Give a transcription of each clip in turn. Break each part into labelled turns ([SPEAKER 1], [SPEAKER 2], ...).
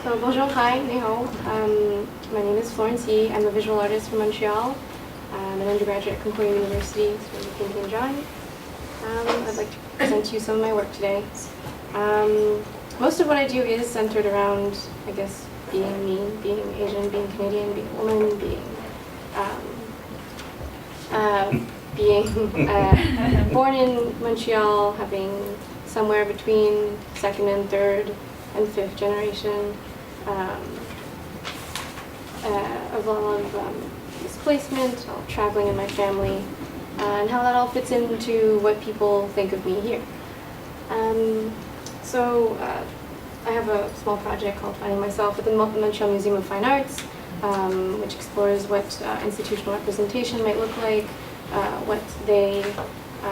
[SPEAKER 1] So bonjour, hi, ni hao. My name is Florence. I'm a visual artist from Montreal. I'm an undergraduate at Concordia University studying painting and drawing. I'd like to present to you some of my work today. Most of what I do is centered around, I guess, being me, being Asian, being Canadian, being a woman, being born in Montreal, having somewhere between second and third and fifth generation of a lot of displacement, traveling in my family, and how that all fits into what people think of me here. So I have a small project called Finding Myself at the Montreal Museum of Fine Arts, which explores what institutional representation might look like, what they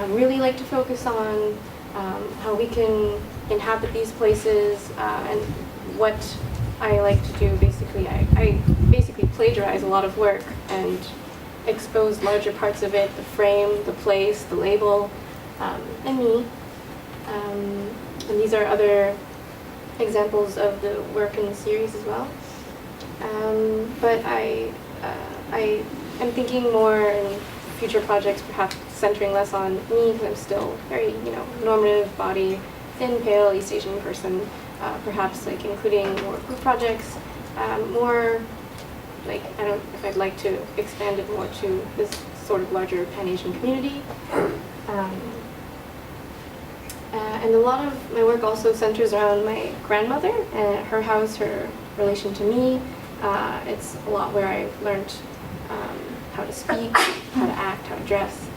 [SPEAKER 1] really like to focus on, how we can inhabit these places, and what I like to do. Basically, I basically plagiarize a lot of work and expose larger parts of it, the frame, the place, the label, and me. And these are other examples of the work in the series as well. But I am thinking more in future projects, perhaps centering less on me, because I'm still very, normative body, thin, pale, East Asian person. Perhaps like including more group projects, more like, I don't know if I'd like to expand it more to this sort of larger Pan-Asian community. And a lot of my work also centers around my grandmother and her house, her relation to me. It's a lot where I've learned how to speak, how to act, how to dress.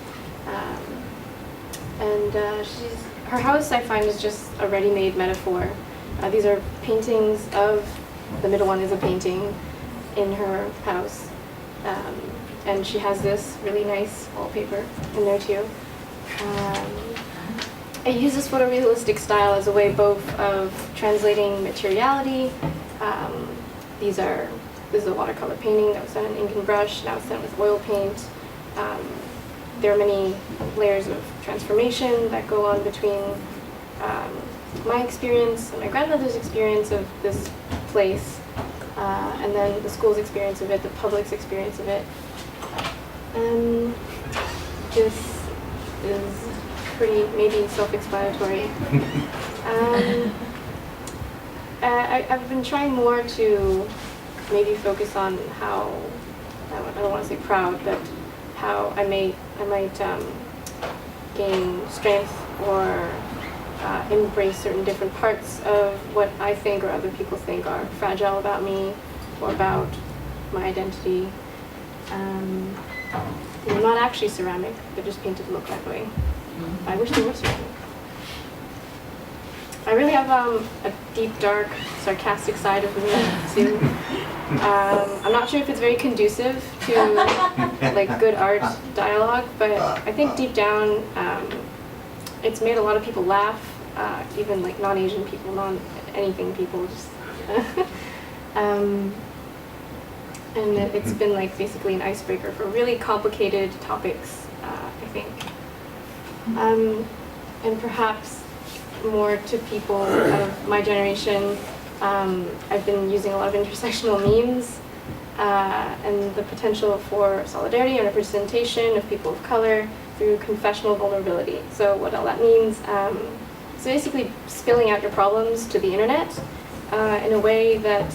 [SPEAKER 1] Her house, I find, is just a ready-made metaphor. These are paintings of, the middle one is a painting in her house. And she has this really nice wallpaper in there too. I use this photorealistic style as a way both of translating materiality. This is a watercolor painting that was done in ink and brush, now it's done with oil paint. There are many layers of transformation that go on between my experience and my grandmother's experience of this place, and then the school's experience of it, the public's experience of it. This is pretty, maybe self-explanatory. I've been trying more to maybe focus on how, I don't want to say proud, but how I might gain strength or embrace certain different parts of what I think or other people think are fragile about me or about my identity. They're not actually ceramic, they're just painted to look that way. I wish they were ceramic. I really have a deep, dark, sarcastic side of me too. I'm not sure if it's very conducive to like good art dialogue, but I think deep down it's made a lot of people laugh, even like non-Asian people, non-anything people. Just and it's been like basically an icebreaker for really complicated topics, I think. And perhaps more to people of my generation, I've been using a lot of intersectional memes and the potential for solidarity and representation of people of color through confessional vulnerability. So what all that means, so basically spilling out your problems to the internet in a way that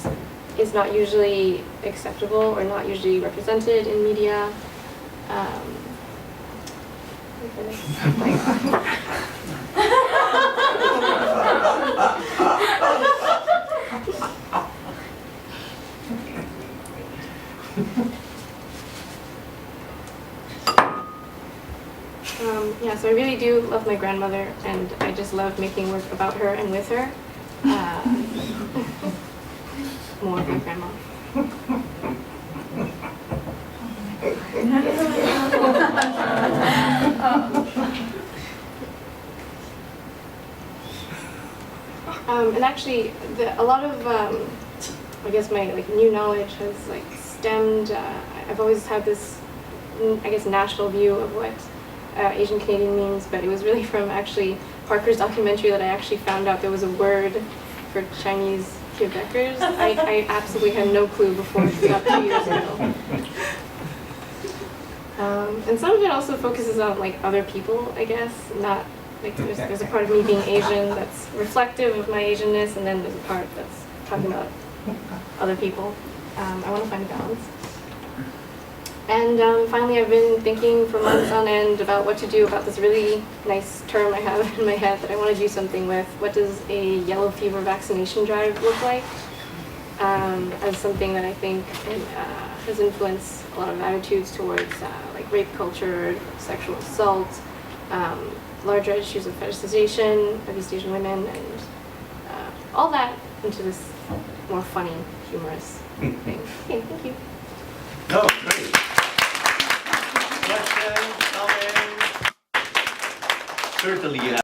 [SPEAKER 1] is not usually acceptable or not usually represented in media. So I really do love my grandmother, and I just love making work about her and with her. More of my grandma. And actually, a lot of, I guess my new knowledge has stemmed. I've always had this, I guess, national view of what Asian Canadian means, but it was really from actually Parker's documentary that I actually found out there was a word for Chinese Quebecers. I absolutely had no clue before about 2 years ago. And some of it also focuses on like other people, I guess. Not like there's a part of me being Asian that's reflective of my Asianness, and then there's a part that's talking about other people. I want to find a balance. And finally, I've been thinking for months on end about what to do about this really nice term I have in my head that I want to do something with. What does a yellow fever vaccination drive look like? As something that I think has influenced a lot of attitudes towards like rape culture, sexual assault, larger issues of fetishization of East Asian women, and all that into this more funny, humorous thing. Okay, thank you.
[SPEAKER 2] Oh, great. Questions, comments? Certainly you have.